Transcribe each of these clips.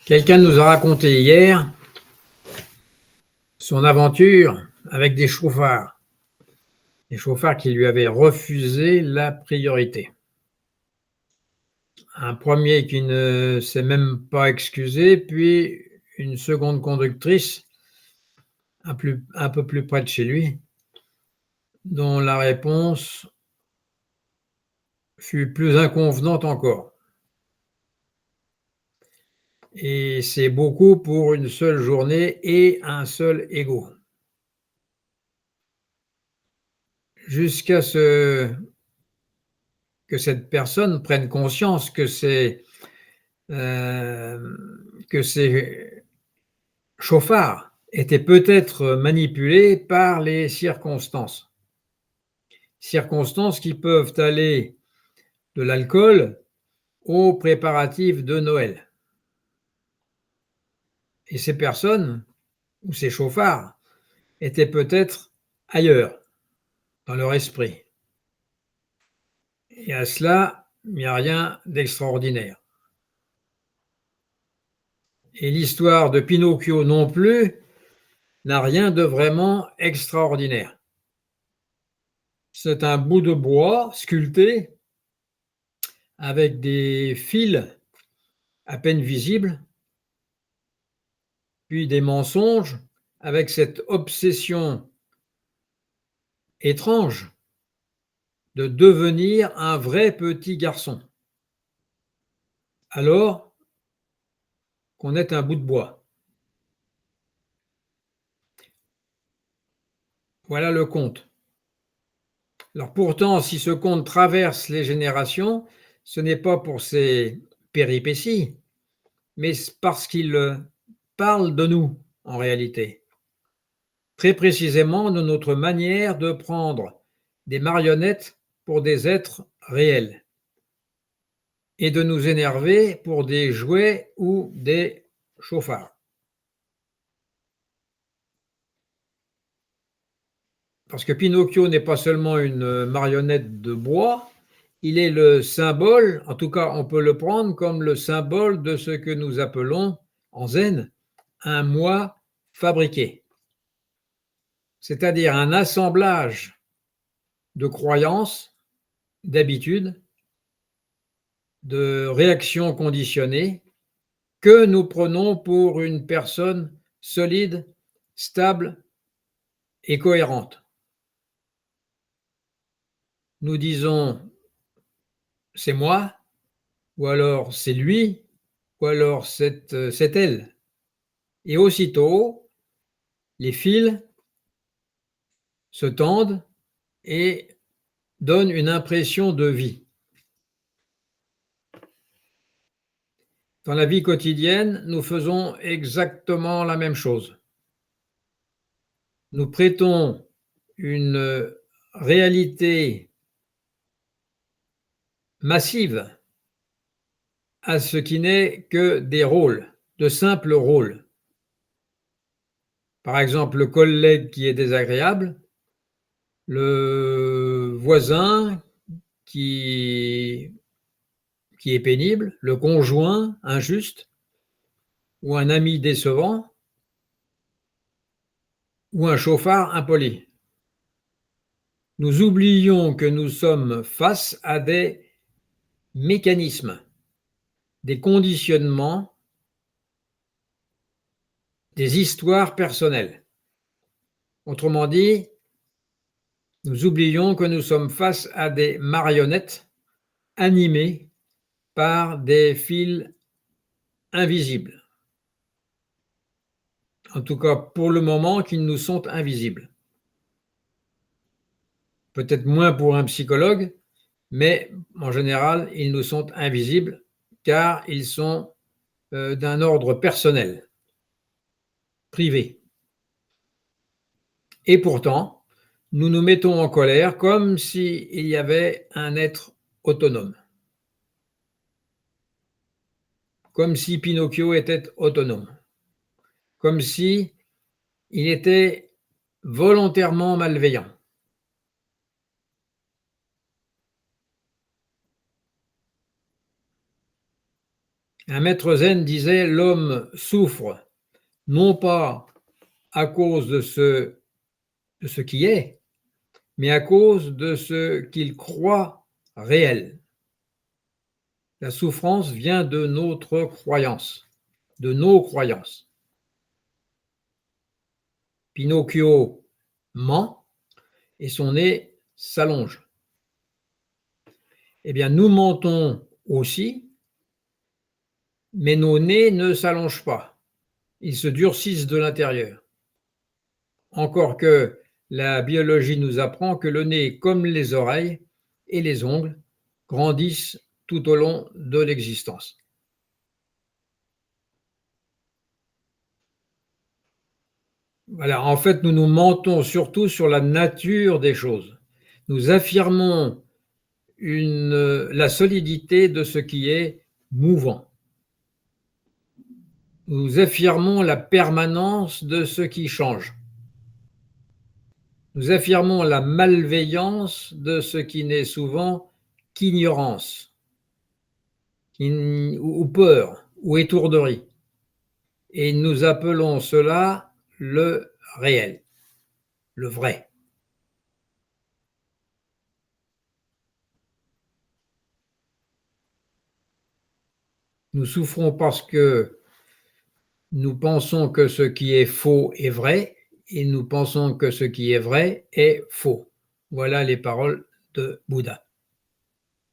Quelqu'un nous a raconté hier son aventure avec des chauffards. Des chauffards qui lui avaient refusé la priorité. Un premier qui ne s'est même pas excusé, puis une seconde conductrice un peu plus près de chez lui, dont la réponse fut plus inconvenante encore. Et c'est beaucoup pour une seule journée et un seul ego. Jusqu'à ce que cette personne prenne conscience que ces chauffards étaient peut-être manipulés par les circonstances. Circonstances qui peuvent aller de l'alcool aux préparatifs de Noël. Et ces personnes, ou ces chauffards, étaient peut-être ailleurs, dans leur esprit. Et à cela, il n'y a rien d'extraordinaire. Et l'histoire de Pinocchio non plus n'a rien de vraiment extraordinaire. C'est un bout de bois sculpté avec des fils à peine visibles, puis des mensonges avec cette obsession étrange de devenir un vrai petit garçon, alors qu'on est un bout de bois. Voilà le conte. Alors pourtant, si ce conte traverse les générations, ce n'est pas pour ses péripéties, mais parce qu'il parle de nous, en réalité. Très précisément de notre manière de prendre des marionnettes pour des êtres réels et de nous énerver pour des jouets ou des chauffards. Parce que Pinocchio n'est pas seulement une marionnette de bois, il est le symbole, en tout cas on peut le prendre comme le symbole de ce que nous appelons en zen un moi fabriqué, c'est-à-dire un assemblage de croyances, d'habitudes, de réactions conditionnées que nous prenons pour une personne solide, stable et cohérente. Nous disons c'est moi, ou alors c'est lui, ou alors c'est elle. Et aussitôt, les fils se tendent et donnent une impression de vie. Dans la vie quotidienne, nous faisons exactement la même chose. Nous prêtons une réalité massive à ce qui n'est que des rôles, de simples rôles. Par exemple, le collègue qui est désagréable, le voisin qui est pénible, le conjoint injuste, ou un ami décevant, ou un chauffard impoli. Nous oublions que nous sommes face à des mécanismes, des conditionnements, des histoires personnelles. Autrement dit, nous oublions que nous sommes face à des marionnettes animées par des fils invisibles. En tout cas, pour le moment, qu'ils nous sont invisibles. Peut-être moins pour un psychologue, mais en général, ils nous sont invisibles car ils sont d'un ordre personnel, privé. Et pourtant, nous nous mettons en colère comme s'il y avait un être autonome. Comme si Pinocchio était autonome. Comme si il était volontairement malveillant. Un maître zen disait: l'homme souffre non pas à cause de ce qui est, mais à cause de ce qu'il croit réel. La souffrance vient de notre croyance, de nos croyances. Pinocchio ment et son nez s'allonge. Eh bien, nous mentons aussi, mais nos nez ne s'allongent pas. Ils se durcissent de l'intérieur. Encore que la biologie nous apprend que le nez, comme les oreilles et les ongles, grandissent tout au long de l'existence. Voilà, en fait, nous nous mentons surtout sur la nature des choses. Nous affirmons la solidité de ce qui est mouvant. Nous affirmons la permanence de ce qui change. Nous affirmons la malveillance de ce qui n'est souvent qu'ignorance, ou peur, ou étourderie. Et nous appelons cela le réel, le vrai. Nous souffrons parce que nous pensons que ce qui est faux est vrai, et nous pensons que ce qui est vrai est faux. Voilà les paroles de Bouddha.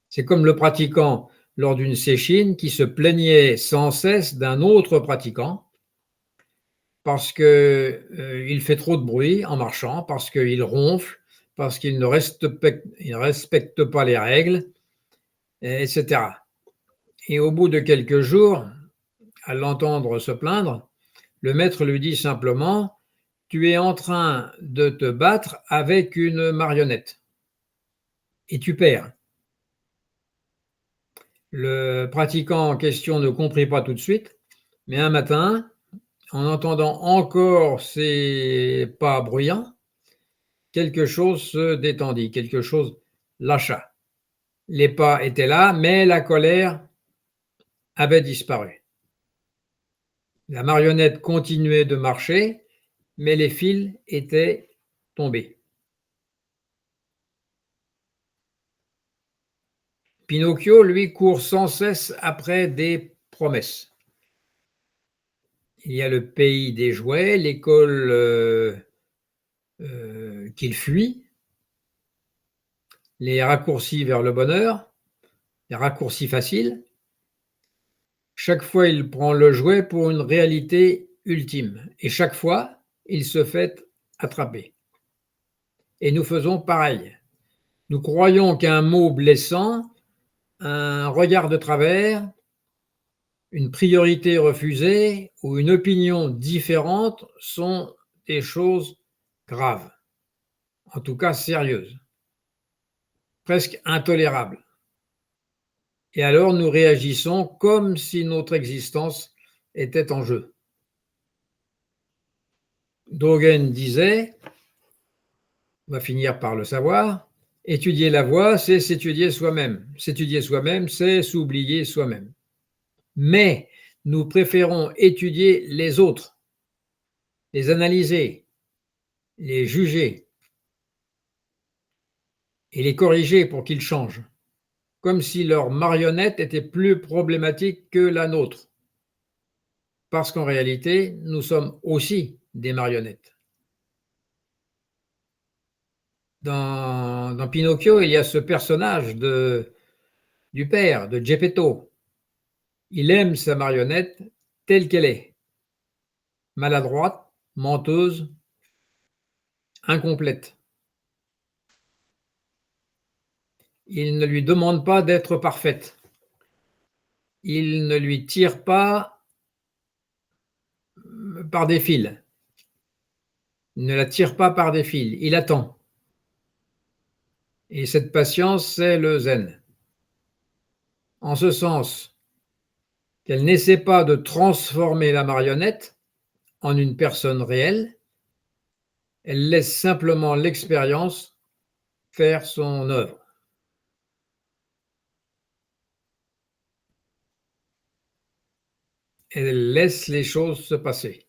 C'est comme le pratiquant lors d'une séchine qui se plaignait sans cesse d'un autre pratiquant parce qu'il fait trop de bruit en marchant, parce qu'il ronfle, parce qu'il ne respecte pas les règles, etc. Et au bout de quelques jours, à l'entendre se plaindre, le maître lui dit simplement: tu es en train de te battre avec une marionnette et tu perds. Le pratiquant en question ne comprit pas tout de suite, mais un matin, en entendant encore ces pas bruyants, quelque chose se détendit, quelque chose lâcha. Les pas étaient là, mais la colère avait disparu. La marionnette continuait de marcher, mais les fils étaient tombés. Pinocchio, lui, court sans cesse après des promesses. Il y a le pays des jouets, l'école qu'il fuit, les raccourcis vers le bonheur, les raccourcis faciles. Chaque fois, il prend le jouet pour une réalité ultime. Et chaque fois, il se fait attraper. Et nous faisons pareil. Nous croyons qu'un mot blessant, un regard de travers, une priorité refusée ou une opinion différente sont des choses graves, en tout cas sérieuses, presque intolérables. Et alors nous réagissons comme si notre existence était en jeu. Dogen disait, on va finir par le savoir, étudier la voie, c'est s'étudier soi-même. S'étudier soi-même, c'est s'oublier soi-même. Mais nous préférons étudier les autres, les analyser, les juger et les corriger pour qu'ils changent, comme si leur marionnette était plus problématique que la nôtre. Parce qu'en réalité, nous sommes aussi des marionnettes. Dans Pinocchio, il y a ce personnage du père, de Geppetto. Il aime sa marionnette telle qu'elle est, maladroite, menteuse, incomplète. Il ne lui demande pas d'être parfaite. Il ne lui tire pas par des fils. Il ne la tire pas par des fils. Il attend. Et cette patience, c'est le zen. En ce sens qu'elle n'essaie pas de transformer la marionnette en une personne réelle, elle laisse simplement l'expérience faire son œuvre. Elle laisse les choses se passer.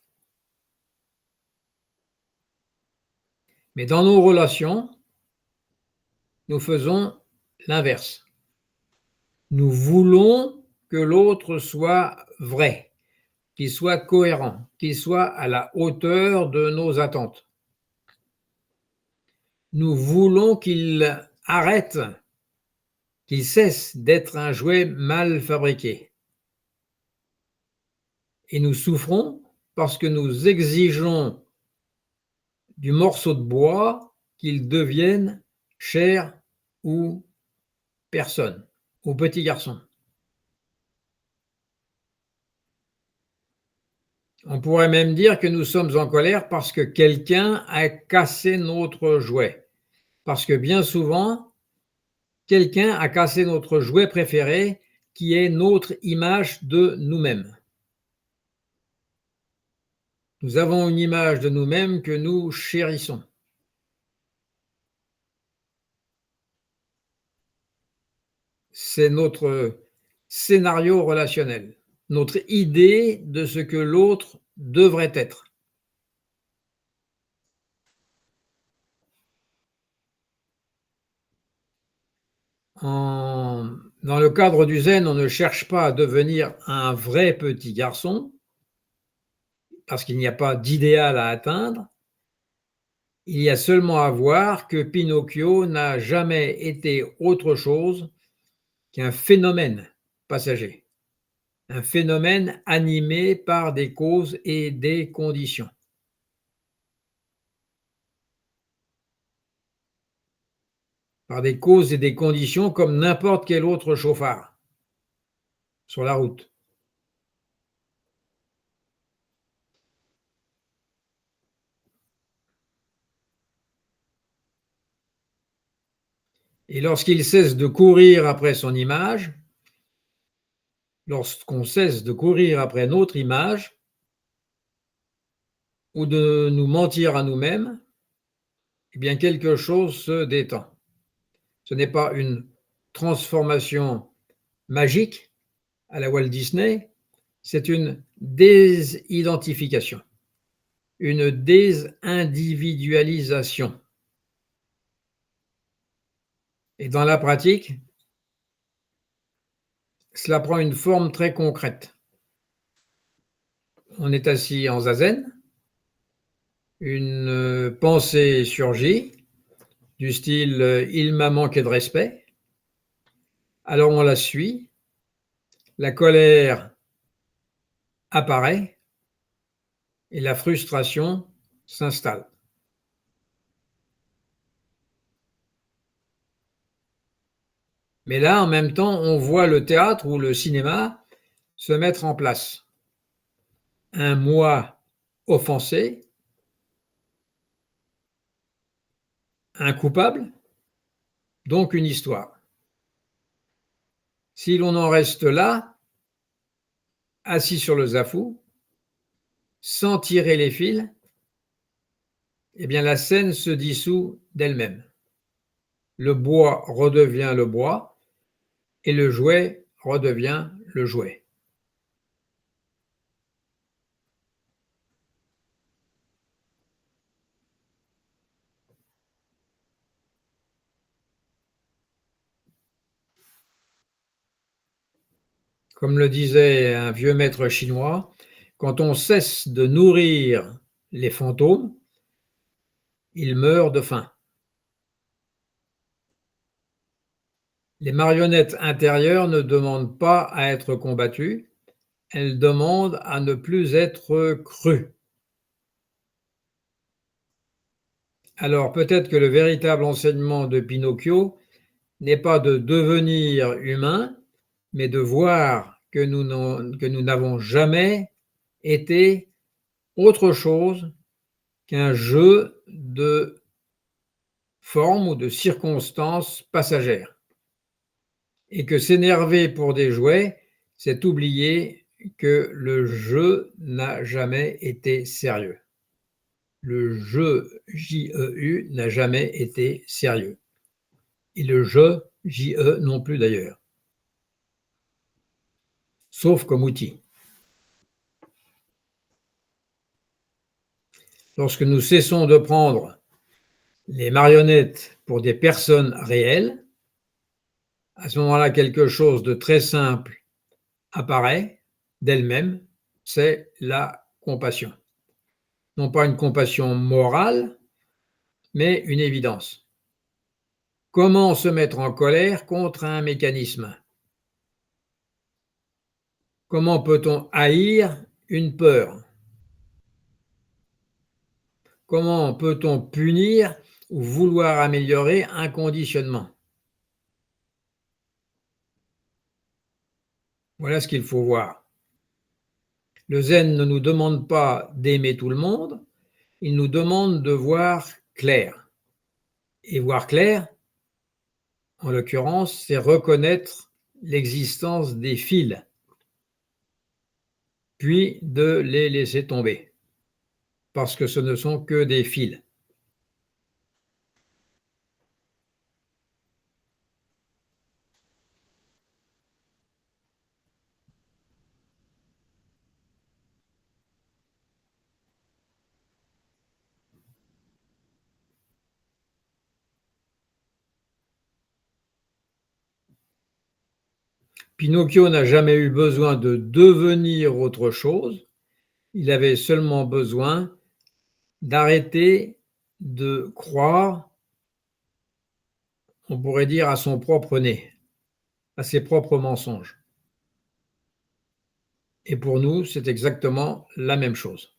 Mais dans nos relations, nous faisons l'inverse. Nous voulons que l'autre soit vrai, qu'il soit cohérent, qu'il soit à la hauteur de nos attentes. Nous voulons qu'il arrête, qu'il cesse d'être un jouet mal fabriqué. Et nous souffrons parce que nous exigeons du morceau de bois qu'il devienne chair ou personne, ou petit garçon. On pourrait même dire que nous sommes en colère parce que quelqu'un a cassé notre jouet. Parce que bien souvent, quelqu'un a cassé notre jouet préféré, qui est notre image de nous-mêmes. Nous avons une image de nous-mêmes que nous chérissons. C'est notre scénario relationnel, notre idée de ce que l'autre devrait être. Dans le cadre du zen, on ne cherche pas à devenir un vrai petit garçon, parce qu'il n'y a pas d'idéal à atteindre. Il y a seulement à voir que Pinocchio n'a jamais été autre chose qu'un phénomène passager, un phénomène animé par des causes et des conditions. Par des causes et des conditions comme n'importe quel autre chauffard sur la route. Et lorsqu'il cesse de courir après son image, lorsqu'on cesse de courir après notre image, ou de nous mentir à nous-mêmes, eh bien quelque chose se détend. Ce n'est pas une transformation magique à la Walt Disney, c'est une désidentification, une désindividualisation. Et dans la pratique, cela prend une forme très concrète. On est assis en zazen, une pensée surgit, du style il m'a manqué de respect. Alors on la suit, la colère apparaît et la frustration s'installe. Mais là, en même temps, on voit le théâtre ou le cinéma se mettre en place. Un moi offensé, un coupable, donc une histoire. Si l'on en reste là, assis sur le zafou, sans tirer les fils, eh bien la scène se dissout d'elle-même. Le bois redevient le bois et le jouet redevient le jouet. Comme le disait un vieux maître chinois, quand on cesse de nourrir les fantômes, ils meurent de faim. Les marionnettes intérieures ne demandent pas à être combattues, elles demandent à ne plus être crues. Alors peut-être que le véritable enseignement de Pinocchio n'est pas de devenir humain, mais de voir que nous n'avons jamais été autre chose qu'un jeu de formes ou de circonstances passagères. Et que s'énerver pour des jouets, c'est oublier que le jeu n'a jamais été sérieux. Le jeu, J-E-U, n'a jamais été sérieux. Et le jeu, J-E, non plus d'ailleurs. Sauf comme outil. Lorsque nous cessons de prendre les marionnettes pour des personnes réelles, à ce moment-là, quelque chose de très simple apparaît d'elle-même, c'est la compassion. Non pas une compassion morale, mais une évidence. Comment se mettre en colère contre un mécanisme? Comment peut-on haïr une peur? Comment peut-on punir ou vouloir améliorer un conditionnement? Voilà ce qu'il faut voir. Le zen ne nous demande pas d'aimer tout le monde, il nous demande de voir clair. Et voir clair, en l'occurrence, c'est reconnaître l'existence des fils, puis de les laisser tomber, parce que ce ne sont que des fils. Pinocchio n'a jamais eu besoin de devenir autre chose, il avait seulement besoin d'arrêter de croire, on pourrait dire, à son propre nez, à ses propres mensonges. Et pour nous, c'est exactement la même chose.